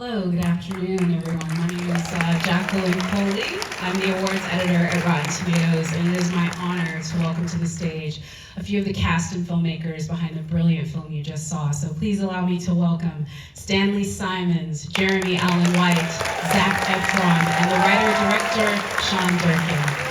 Hello, good afternoon, everyone. My name is Jacqueline Coley. I'm the awards editor at Rotten Tomatoes, and it is my honor to welcome to the stage a few of the cast and filmmakers behind the brilliant film you just saw. So please allow me to welcome Stanley Simons, Jeremy Allen White, Zac Efron, and the writer-director Sean Durkin.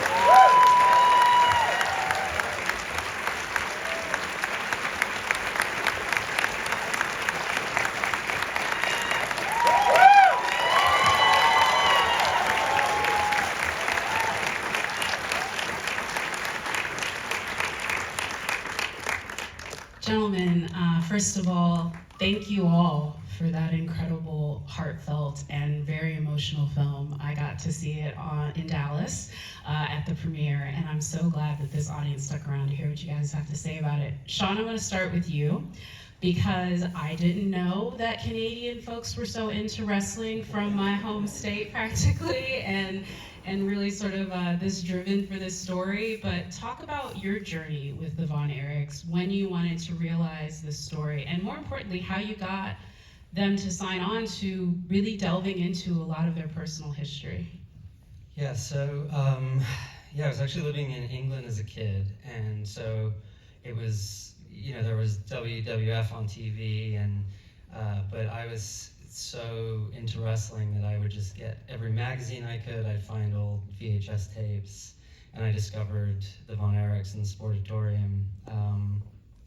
Gentlemen, first of all, thank you all for that incredible, heartfelt, and very emotional film. I got to see it in Dallas at the premiere, and I'm so glad that this audience stuck around to hear what you guys have to say about it. Sean, I'm going to start with you, because I didn't know that Canadian folks were so into wrestling from my home state, practically, and really sort of this driven for this story. But talk about your journey with the Von Erichs, when you wanted to realize this story, and more importantly, how you got them to sign on to really delving into a lot of their personal history. Yeah, so I was actually living in England as a kid, and so it was, there was WWF on TV, and but I was so into wrestling that I would just get every magazine I could. I'd find old VHS tapes, and I discovered the Von Erichs in the Sportatorium. I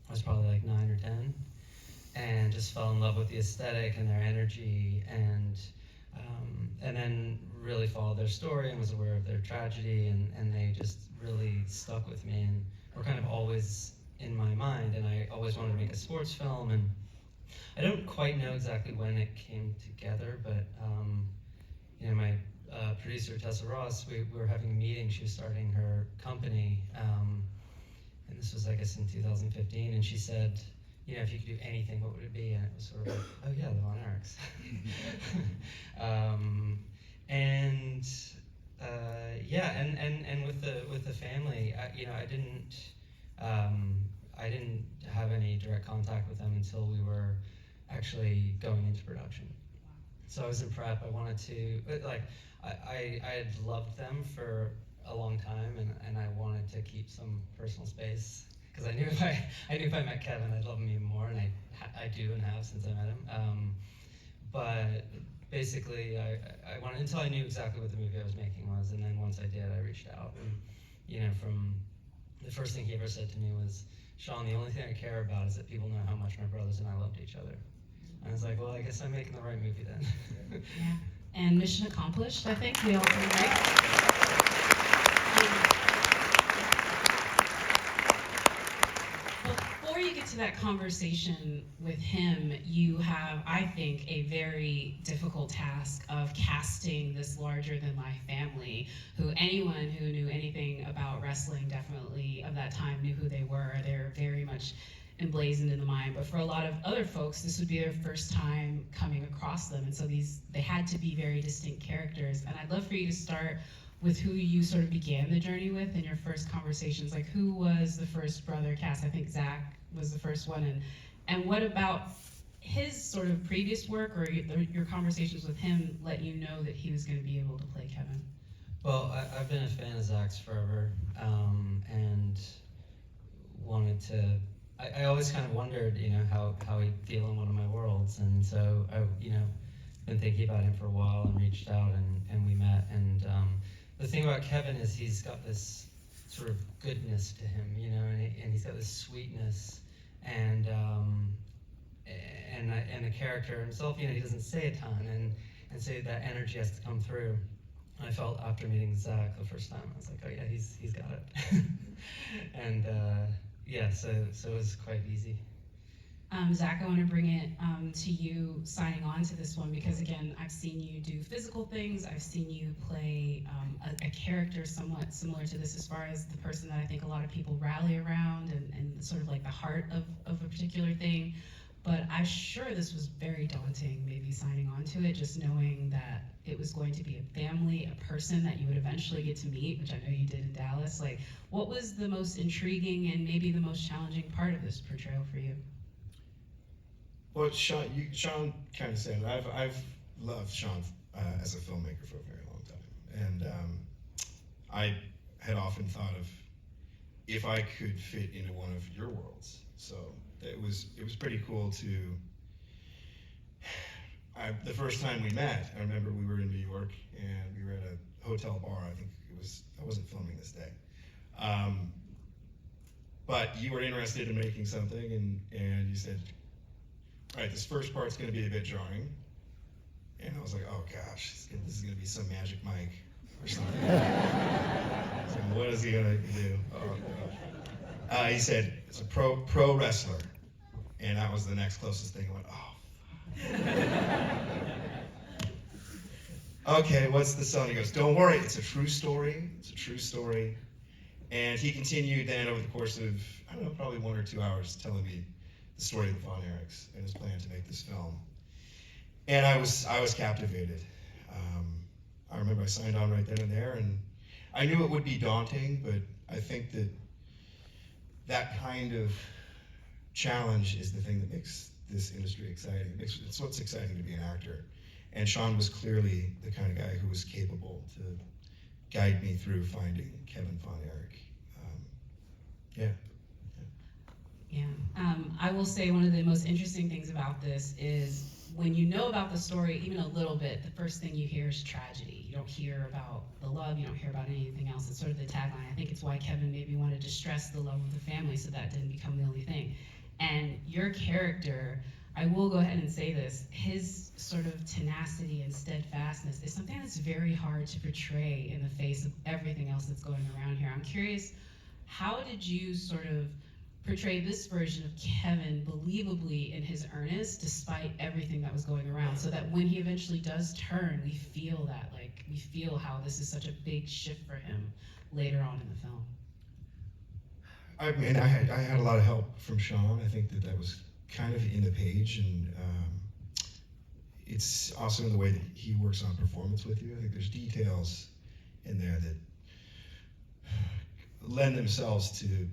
was probably like 9 or 10, and just fell in love with the aesthetic and their energy, and then really followed their story and was aware of their tragedy, and they just really stuck with me and were kind of always in my mind. And I always wanted to make a sports film, and I don't quite know exactly when it came together, but my producer Tessa Ross, we were having a meeting. She was starting her company, and this was, I guess, in 2015, and she said, if you could do anything, what would it be? And it was sort of like, oh yeah, the Von Erichs. And with the family, I didn't have any direct contact with them until we were actually going into production. So I was in prep. I wanted to, I had loved them for a long time, and I wanted to keep some personal space, because I knew if I met Kevin, I'd love him even more, and I do and have since I met him. But basically, I wanted, until I knew exactly what the movie I was making was, and then once I did, I reached out, and from the first thing he ever said to me was, Sean, the only thing I care about is that people know how much my brothers and I loved each other. And I was like, well, I guess I'm making the right movie then. Yeah, and mission accomplished, I think we all agree, right? Before you get to that conversation with him, you have, I think, a very difficult task of casting this larger-than-life family, who anyone who knew anything about wrestling definitely of that time knew who they were. They're very much emblazoned in the mind, but for a lot of other folks, this would be their first time coming across them, and so they had to be very distinct characters. And I'd love for you to start with who you sort of began the journey with in your first conversations. Like, who was the first brother cast? I think Zac was the first one, and what about his sort of previous work, or your conversations with him let you know that he was going to be able to play Kevin? Well, I've been a fan of Zac's forever, and wanted to. I always kind of wondered, how he'd feel in one of my worlds, and so I, been thinking about him for a while and reached out, and we met. And the thing about Kevin is he's got this sort of goodness to him, and he's got this sweetness, and the character himself, he doesn't say a ton, and so that energy has to come through. And I felt after meeting Zac the first time, I was like, oh yeah, he's got it. And so it was quite easy. Zac, I want to bring it to you signing on to this one, because again, I've seen you do physical things. I've seen you play a character somewhat similar to this, as far as the person that I think a lot of people rally around, and sort of like the heart of a particular thing. But I'm sure this was very daunting, maybe signing on to it, just knowing that it was going to be a family, a person that you would eventually get to meet, which I know you did in Dallas. Like, what was the most intriguing and maybe the most challenging part of this portrayal for you? Well, Sean kind of said it. I've loved Sean as a filmmaker for a very long time, and I had often thought of if I could fit into one of your worlds. So it was pretty cool to. The first time we met, I remember we were in New York and we were at a hotel bar. I wasn't filming this day. But you were interested in making something, and you said, all right, this first part's going to be a bit jarring. And I was like, oh gosh, this is going to be some magic mic or something. So what is he going to do? Oh gosh. He said, it's a pro wrestler. And that was the next closest thing. I went, oh. Okay, what's the song? He goes, don't worry, it's a true story. It's a true story. And he continued then over the course of, I don't know, probably 1 or 2 hours telling me the story of the Von Erichs and his plan to make this film. And I was captivated. I remember I signed on right then and there, and I knew it would be daunting, but I think that kind of challenge is the thing that makes this industry exciting. It's what's exciting to be an actor. And Sean was clearly the kind of guy who was capable to guide me through finding Kevin Von Erich. Yeah. I will say one of the most interesting things about this is when you know about the story even a little bit, the first thing you hear is tragedy. You don't hear about the love, you don't hear about anything else. It's sort of the tagline. I think it's why Kevin maybe wanted to stress the love of the family so that didn't become the only thing. And your character, I will go ahead and say this, his sort of tenacity and steadfastness is something that's very hard to portray in the face of everything else that's going around here. I'm curious, how did you sort of portray this version of Kevin believably in his earnest despite everything that was going around, so that when he eventually does turn, we feel that, like, we feel how this is such a big shift for him later on in the film? I mean, I had a lot of help from Sean. I think that was kind of in the page, and it's also in the way that he works on performance with you. I think there's details in there that lend themselves to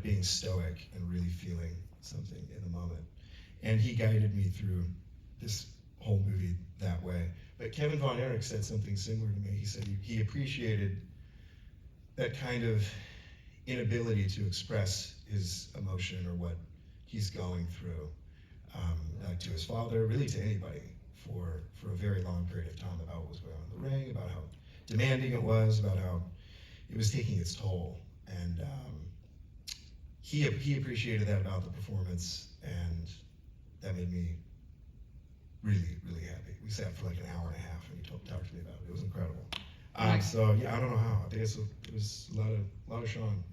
being stoic and really feeling something in the moment. And he guided me through this whole movie that way. But Kevin Von Erich said something similar to me. He said he appreciated that kind of inability to express his emotion or what he's going through, like to his father, really to anybody, for a very long period of time, about what was going on in the ring, about how demanding it was, about how it was taking its toll. And he appreciated that about the performance, and that made me really, really happy. We sat for like an hour and a half, and he talked to me about it. It was incredible. So yeah, I don't know how. I think it was a lot of Sean.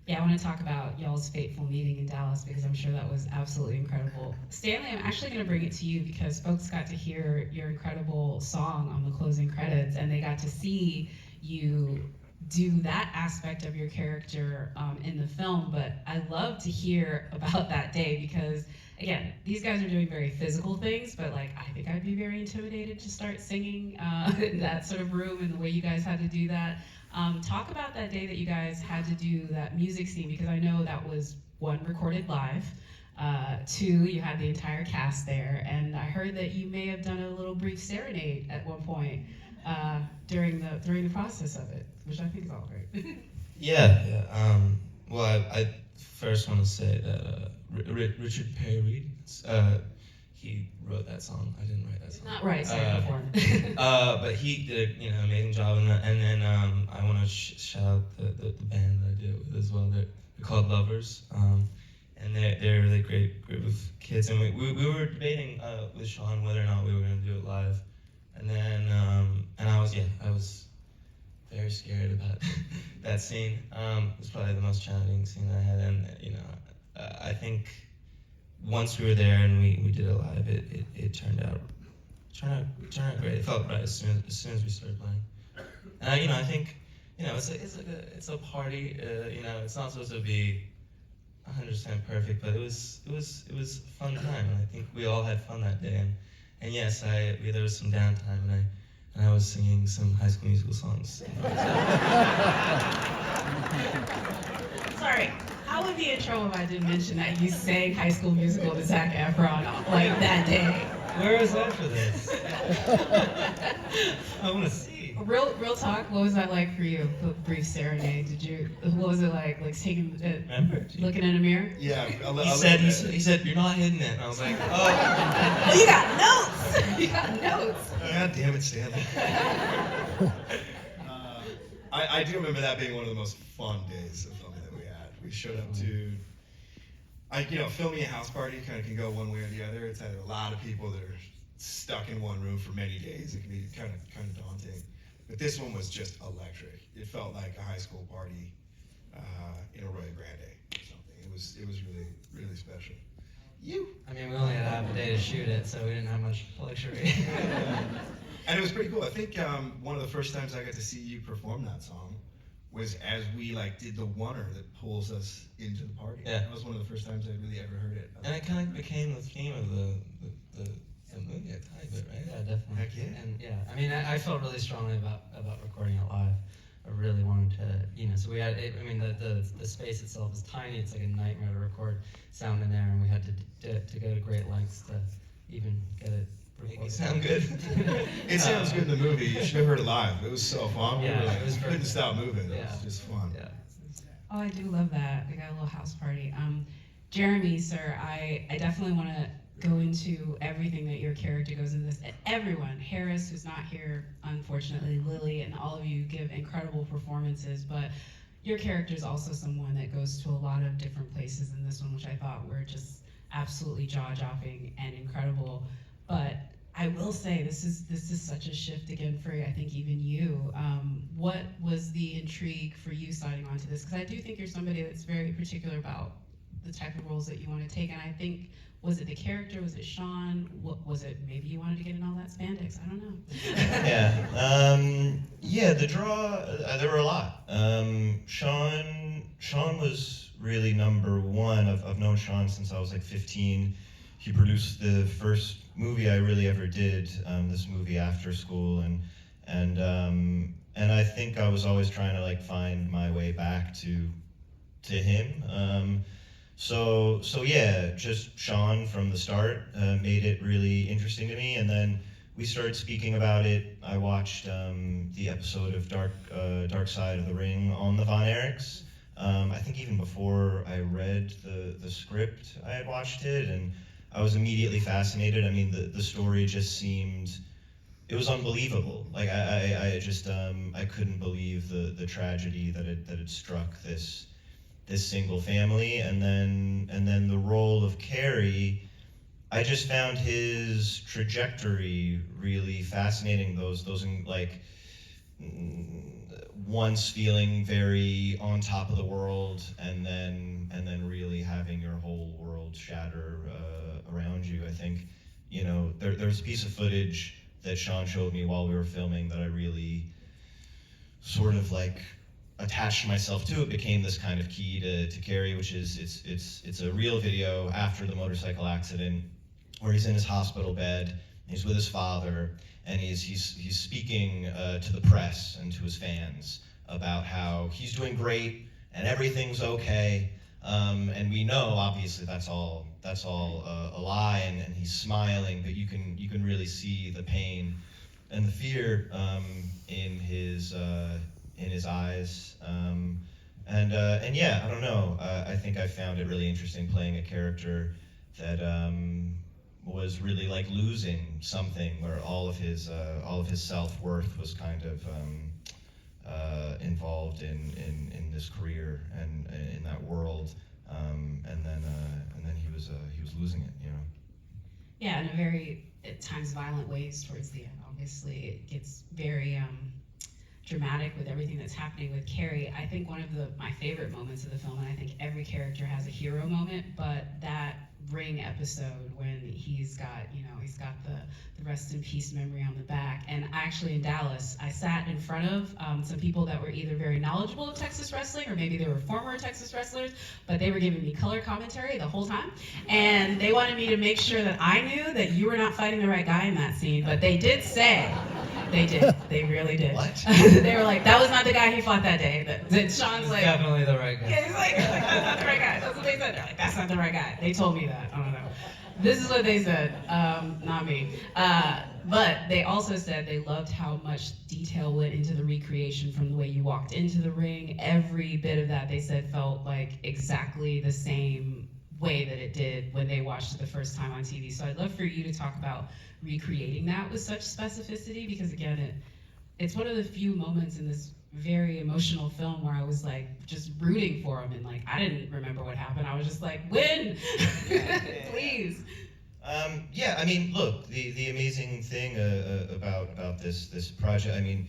Yeah, I want to talk about y'all's fateful meeting in Dallas because I'm sure that was absolutely incredible. Stanley, I'm actually going to bring it to you because folks got to hear your incredible song on the closing credits, and they got to see you do that aspect of your character in the film. But I'd love to hear about that day because, again, these guys are doing very physical things, but like I think I'd be very intimidated to start singing in that sort of room and the way you guys had to do that. Talk about that day that you guys had to do that music scene, because I know that was, one, recorded live, two, you had the entire cast there, and I heard that you may have done a little brief serenade at one point during the process of it, which I think is all great. Yeah. Well, I first want to say that Richard Perry, he wrote that song. I didn't write that song. Not right, sorry, before. But he did an amazing job in that. And then I want to shout out the band that I did it with as well. They're called Lovers. And they're a really great group of kids. And we were debating with Sean whether or not we were going to do it live. And then and I was very scared about that scene. It was probably the most challenging scene I had. And I think once we were there and we did it live, it turned out great. It felt right as soon as we started playing. And I think it's a party. It's not supposed to be 100% perfect, but it was a fun time, and I think we all had fun that day. And yes, there was some downtime, and I was singing some High School Musical songs. Sorry, how would be in trouble if I didn't mention that you sang High School Musical to Zac Efron like that day? Where was I for this? I want to see. Real talk. What was that like for you? The brief serenade. What was it like? Like taking, Remember? looking in a mirror? Yeah, He said, you're not hitting it. And I was like, oh. Oh, you got notes. You got notes. God damn it, Stanley. I do remember that being one of the most fun days of filming that we had. We showed up to, filming a house party kind of can go one way or the other. It's either a lot of people that are stuck in one room for many days. It can be kind of daunting. But this one was just electric. It felt like a high school party in Arroyo Grande or something. It was really, really special. I mean, we only had half a day to shoot it, so we didn't have much luxury. And it was pretty cool. I think one of the first times I got to see you perform that song was as we did the oneer that pulls us into the party. Yeah. That was one of the first times I really ever heard it. And it kind of became the theme of the movie a tiny bit, right? Yeah, definitely. Heck yeah. And yeah, I mean, I felt really strongly about recording it live. I really wanted to, so we had, the space itself is tiny. It's like a nightmare to record sound in there, and we had to go to great lengths to even get it Make recorded. it sound good. It sounds good in the movie. You should have heard it live. It was so fun. Yeah, we were it was couldn't perfect. stop moving. It Yeah. was just fun. Yeah. Oh, I do love that. We got a little house party. Jeremy, sir, I definitely want to go into everything that your character goes into this. Everyone, Harris, who's not here, unfortunately, Lily, and all of you give incredible performances, but your character is also someone that goes to a lot of different places in this one, which I thought were just absolutely jaw-dropping and incredible. But I will say this is such a shift again for, I think, even you. What was the intrigue for you signing on to this? Because I do think you're somebody that's very particular about the type of roles that you want to take, and I think, was it the character? Was it Sean? What was it? Maybe you wanted to get in all that spandex. I don't know. Yeah, the draw, there were a lot. Sean was really number one. I've known Sean since I was like 15. He produced the first movie I really ever did, this movie After School, and I think I was always trying to find my way back to him. So yeah, just Sean from the start made it really interesting to me, and then we started speaking about it. I watched the episode of Dark Side of the Ring on the Von Erichs. I think even before I read the script, I had watched it, and I was immediately fascinated. I mean, the story just seemed, it was unbelievable. Like I just I couldn't believe the tragedy that had struck this single family, and then the role of Carrie, I just found his trajectory really fascinating. Those once feeling very on top of the world, and then really having your whole world shatter around you. I think, there's a piece of footage that Sean showed me while we were filming that I really sort of attached myself to. It became this kind of key to Carrie, which is it's a real video after the motorcycle accident where he's in his hospital bed, he's with his father, and he's speaking to the press and to his fans about how he's doing great and everything's okay, and we know obviously that's all a lie, and he's smiling, but you can really see the pain and the fear in his eyes, and yeah, I don't know. I think I found it really interesting playing a character that was really losing something, where all of his self-worth was kind of involved in this career and in that world, and then he was losing it, Yeah, in a very, at times, violent ways towards the end. Obviously, it gets very dramatic with everything that's happening with Carrie. I think one of my favorite moments of the film, and I think every character has a hero moment, but that Ring episode when he's got the rest in peace memory on the back. And actually in Dallas, I sat in front of some people that were either very knowledgeable of Texas wrestling, or maybe they were former Texas wrestlers, but they were giving me color commentary the whole time. And they wanted me to make sure that I knew that you were not fighting the right guy in that scene, but they did say, they did. They really did. What? They were like, that was not the guy he fought that day. That Sean's like, Definitely the right guy. yeah, he's like, that's not the right guy. That's what they said. They're like, that's not the right guy. They told me that. I don't know. This is what they said, not me. But they also said they loved how much detail went into the recreation from the way you walked into the ring. Every bit of that, they said, felt like exactly the same way that it did when they watched it the first time on TV. So I'd love for you to talk about recreating that with such specificity, because again, it's one of the few moments in this very emotional film where I was like just rooting for him, and like I didn't remember what happened. I was just like, win, please. Yeah, I mean, look, the amazing thing about this project, I mean,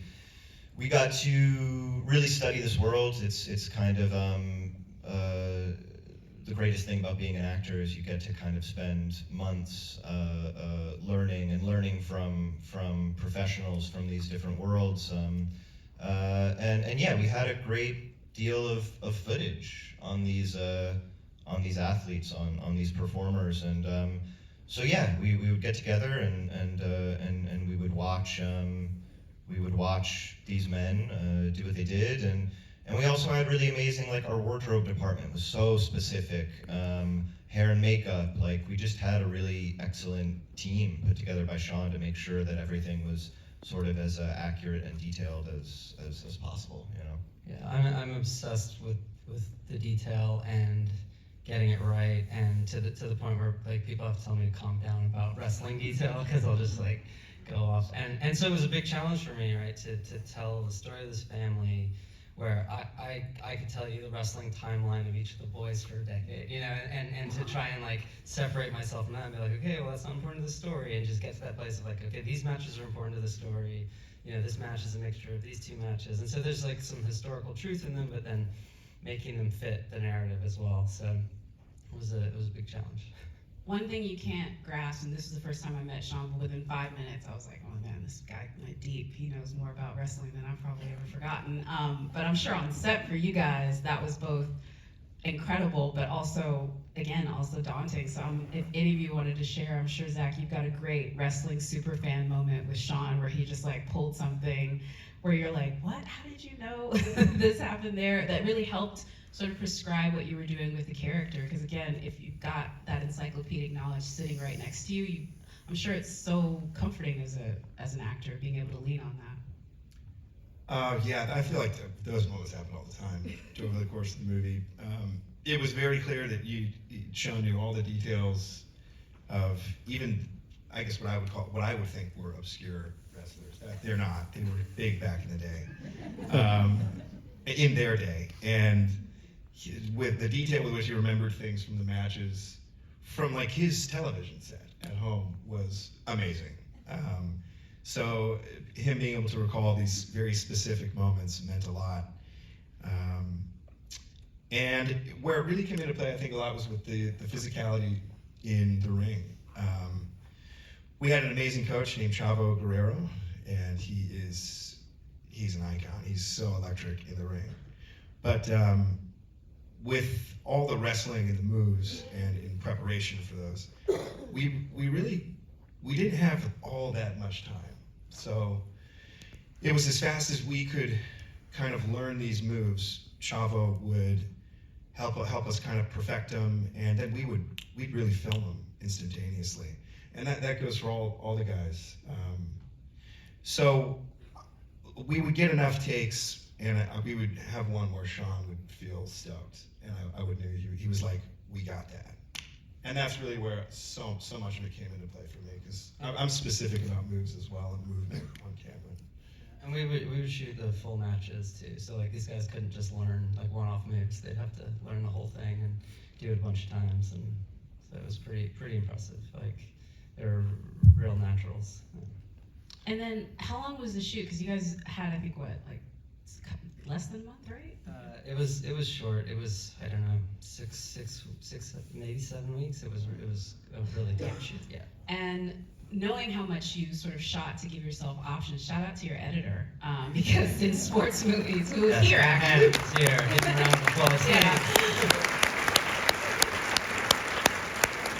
we got to really study this world. It's kind of the greatest thing about being an actor is you get to kind of spend months learning from professionals from these different worlds. And yeah, we had a great deal of footage on these athletes, on these performers, and so yeah, we would get together and we would watch these men do what they did, and we also had really amazing, like our wardrobe department was so specific, hair and makeup, like we just had a really excellent team put together by Sean to make sure that everything was sort of as accurate and detailed as possible, you know. Yeah, I'm obsessed with the detail and getting it right, and to the point where like people have to tell me to calm down about wrestling detail because I'll just like go off. And so it was a big challenge for me, right, to tell the story of this family where I could tell you the wrestling timeline of each of the boys for a decade, you know, and to try and like separate myself from that and be like, okay, well that's not important to the story, and just get to that place of like, okay, these matches are important to the story, you know, this match is a mixture of these two matches, and so there's like some historical truth in them, but then making them fit the narrative as well. So it was a big challenge. One thing you can't grasp, and this is the first time I met Sean, but within 5 minutes, I was like, oh man, this guy went deep. He knows more about wrestling than I've probably ever forgotten. But I'm sure on set for you guys, that was both incredible, but also, again, also daunting. So if any of you wanted to share, I'm sure, Zach, you've got a great wrestling super fan moment with Sean where he just like pulled something where you're like, what? How did you know this happened there? That really helped sort of prescribe what you were doing with the character, because again, if you've got that encyclopedic knowledge sitting right next to you, I'm sure it's so comforting as an actor being able to lean on that. Yeah, I feel like those moments happen all the time over the course of the movie. It was very clear that Sean knew all the details of even, I guess what I would think were obscure wrestlers. They're not. They were big back in the day, in their day, and with the detail with which he remembered things from the matches from like his television set at home was amazing. So him being able to recall these very specific moments meant a lot. And where it really came into play, I think a lot was with the physicality in the ring. We had an amazing coach named Chavo Guerrero, and he's an icon. He's so electric in the ring. But with all the wrestling and the moves and in preparation for those, we didn't have all that much time. So it was as fast as we could kind of learn these moves, Chavo would help us kind of perfect them, and then we'd really film them instantaneously. And that goes for all the guys. So we would get enough takes, and we would have one where Sean would feel stoked, and I would know he was like, we got that. And that's really where so much of it came into play for me, because I'm specific about moves as well and movement on camera. And we would shoot the full matches too, so like these guys couldn't just learn like one-off moves. They'd have to learn the whole thing and do it a bunch of times, and so it was pretty impressive. Like they were real naturals. And then how long was the shoot? Because you guys had, I think, what, like less than a month, right? It was short. It was, I don't know, six, maybe 7 weeks. It was a really tight shoot. Yeah. And knowing how much you sort of shot to give yourself options, shout out to your editor, because in sports movies, who was here actually. And here, hitting around the applause. Yeah.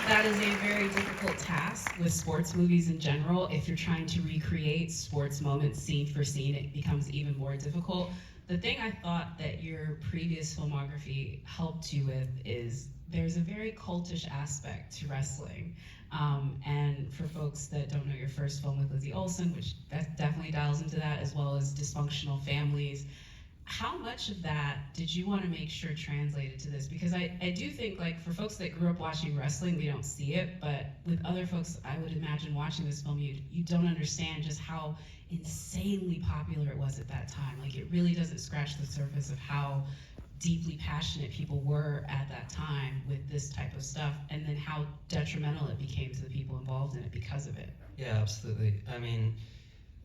That is a very difficult task with sports movies in general. If you're trying to recreate sports moments scene for scene, it becomes even more difficult. The thing I thought that your previous filmography helped you with is there's a very cultish aspect to wrestling. And for folks that don't know your first film with Lizzie Olsen, which that definitely dials into that, as well as dysfunctional families, how much of that did you want to make sure translated to this? Because I do think, like, for folks that grew up watching wrestling, we don't see it, but with other folks, I would imagine watching this film, you don't understand just how insanely popular it was at that time. Like, it really doesn't scratch the surface of how deeply passionate people were at that time with this type of stuff, and then how detrimental it became to the people involved in it because of it. Yeah, absolutely. I mean,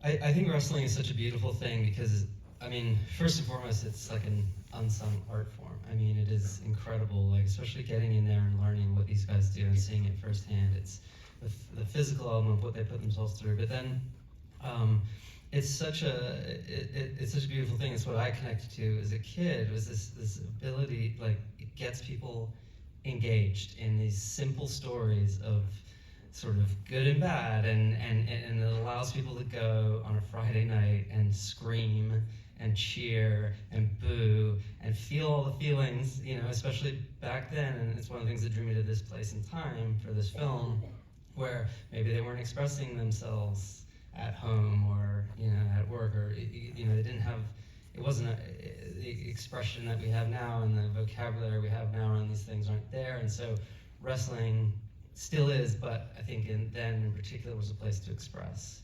I think wrestling is such a beautiful thing because, I mean, first and foremost, it's like an unsung art form. I mean, it is incredible, like, especially getting in there and learning what these guys do and seeing it firsthand. It's the physical element of what they put themselves through, but then it's such a beautiful thing. It's what I connected to as a kid, was this ability, like, it gets people engaged in these simple stories of sort of good and bad, and it allows people to go on a Friday night and scream and cheer and boo and feel all the feelings, you know, especially back then. And it's one of the things that drew me to this place and time for this film, where maybe they weren't expressing themselves at home or, you know, at work, or, you know, they didn't have, it wasn't the expression that we have now, and the vocabulary we have now around these things aren't there. And so wrestling still is, but I think then in particular was a place to express.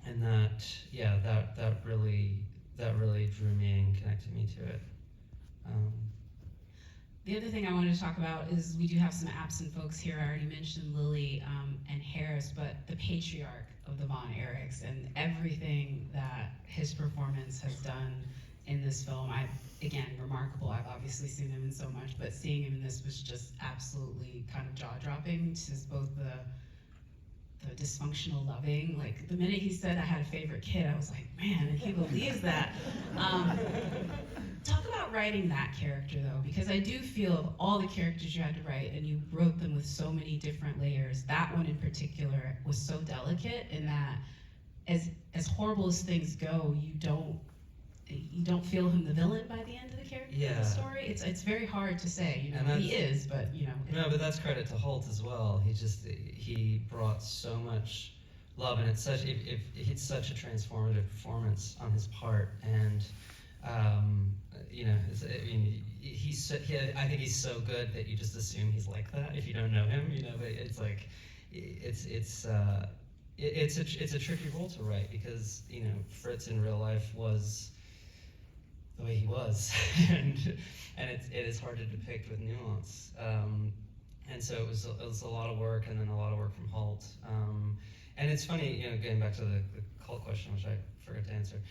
And that, yeah, that really drew me and connected me to it. The other thing I wanted to talk about is we do have some absent folks here. I already mentioned Lily and Harris, but the patriarch of the Von Erichs and everything that his performance has done in this film, again, remarkable. I've obviously seen him in so much, but seeing him in this was just absolutely kind of jaw-dropping. Just both the dysfunctional loving, like the minute he said I had a favorite kid, I was like, man, and he believes that. Talk about writing that character though, because I do feel of all the characters you had to write, and you wrote them with so many different layers, that one in particular was so delicate in that as horrible as things go, you don't feel him the villain by the end of the character of the story. It's very hard to say, you know, he is, but you know. No, but that's credit to Holt as well. He brought so much love, and it's such a transformative performance on his part, and you know, I think he's so good that you just assume he's like that if you don't know him, you know. But it's like it's a tricky role to write, because, you know, Fritz in real life was the way he was, and it is hard to depict with nuance. And so it was a lot of work, and then a lot of work from Holt. And it's funny, you know, getting back to the cult question, which I forgot to answer.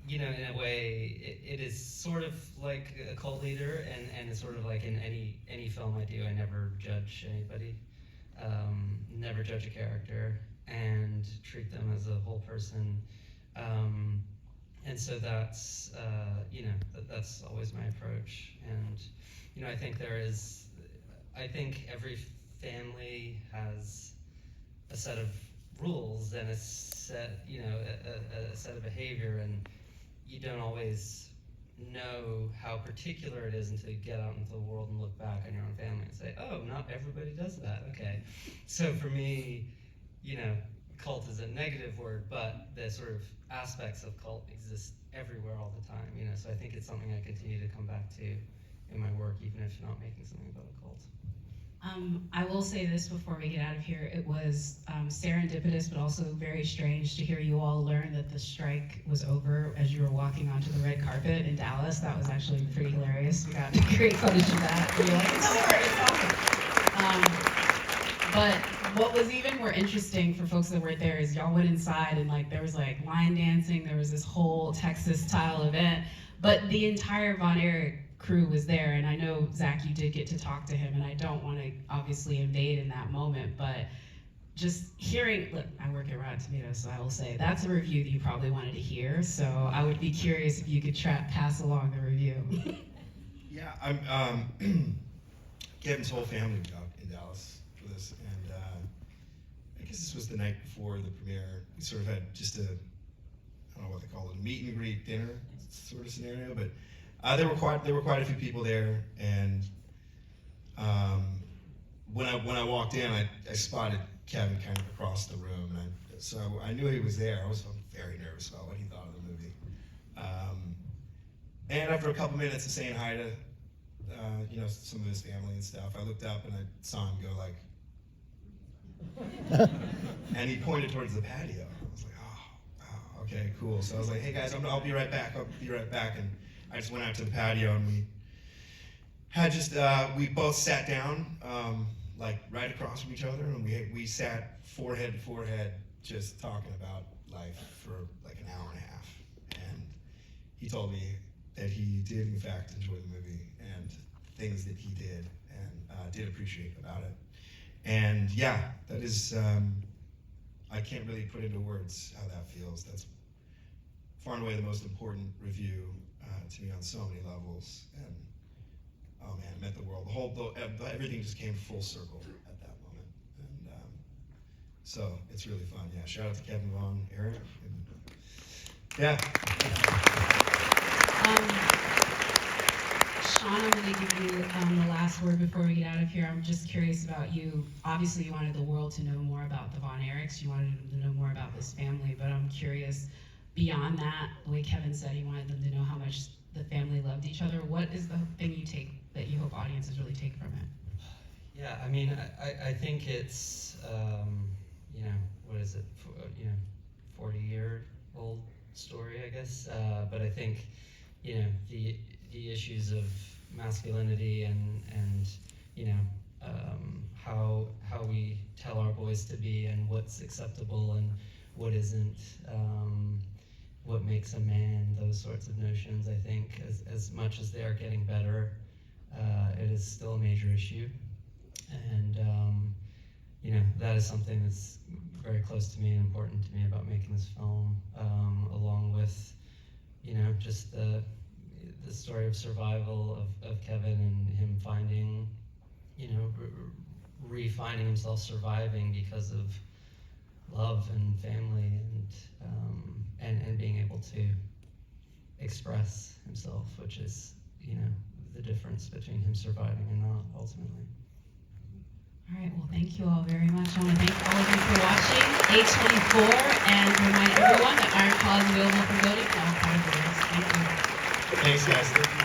You know, in a way, it is sort of like a cult leader, and it's sort of like in any film I do, I never judge anybody, never judge a character, and treat them as a whole person. And so that's, you know, that's always my approach. And, you know, I think every family has a set of rules and a set, you know, a set of behavior, and you don't always know how particular it is until you get out into the world and look back on your own family and say, oh, not everybody does that, okay. So for me, you know, cult is a negative word, but the sort of aspects of cult exist everywhere all the time, you know, so I think it's something I continue to come back to in my work, even if you're not making something about a cult. I will say this before we get out of here. It was serendipitous, but also very strange to hear you all learn that the strike was over as you were walking onto the red carpet in Dallas. That was actually pretty hilarious. We got great footage of that. We were like, it's over, it's awesome. But what was even more interesting for folks that weren't there is y'all went inside, and like there was like line dancing. There was this whole Texas-style event, but the entire Von Erich crew was there, and I know, Zac, you did get to talk to him, and I don't want to obviously invade in that moment, but just hearing, look, I work at Rotten Tomatoes, so I will say that's a review that you probably wanted to hear, so I would be curious if you could pass along the review. Yeah, I'm Kevin's whole family was out in Dallas for this, and I guess this was the night before the premiere. We sort of had just I don't know what they call it, a meet and greet dinner sort of scenario, but There were quite a few people there, and when I walked in, I spotted Kevin kind of across the room, and so I knew he was there. I was very nervous about what he thought of the movie. And after a couple minutes of saying hi to some of his family and stuff, I looked up and I saw him go like, and he pointed towards the patio. I was like, oh, okay, cool. So I was like, hey guys, I'll be right back. I'll be right back. And I just went out to the patio, and we had we both sat down, like right across from each other, and we sat forehead to forehead, just talking about life for like an hour and a half. And he told me that he did in fact enjoy the movie and things that he did and did appreciate about it. And yeah, that is, I can't really put into words how that feels. That's far and away the most important review to me on so many levels. And oh man, it meant the world. Everything just came full circle at that moment. And so it's really fun. Yeah, shout out to Kevin, Vaughn, Eric. Yeah. Sean, I'm going to give you the last word before we get out of here. I'm just curious about you. Obviously, you wanted the world to know more about the Von Erichs. You wanted them to know more about this family. But I'm curious, beyond that, the way Kevin said he wanted them to know how much the family loved each other. What is the thing you take that you hope audiences really take from it? Yeah, I mean, I think it's, what is it, 40-year-old story, I guess. But I think, the issues of masculinity and how we tell our boys to be and what's acceptable and what isn't, what makes a man, those sorts of notions, I think, as much as they are getting better, it is still a major issue. And, that is something that's very close to me and important to me about making this film, along with, just the story of survival of Kevin and him finding, re-finding himself surviving because of love and family and being able to express himself, which is, the difference between him surviving and not, ultimately. All right, well, thank you all very much. I want to thank all of you for watching A24 and remind everyone that Iron Claw is available for voting for all categories. Thank you. Thanks, guys.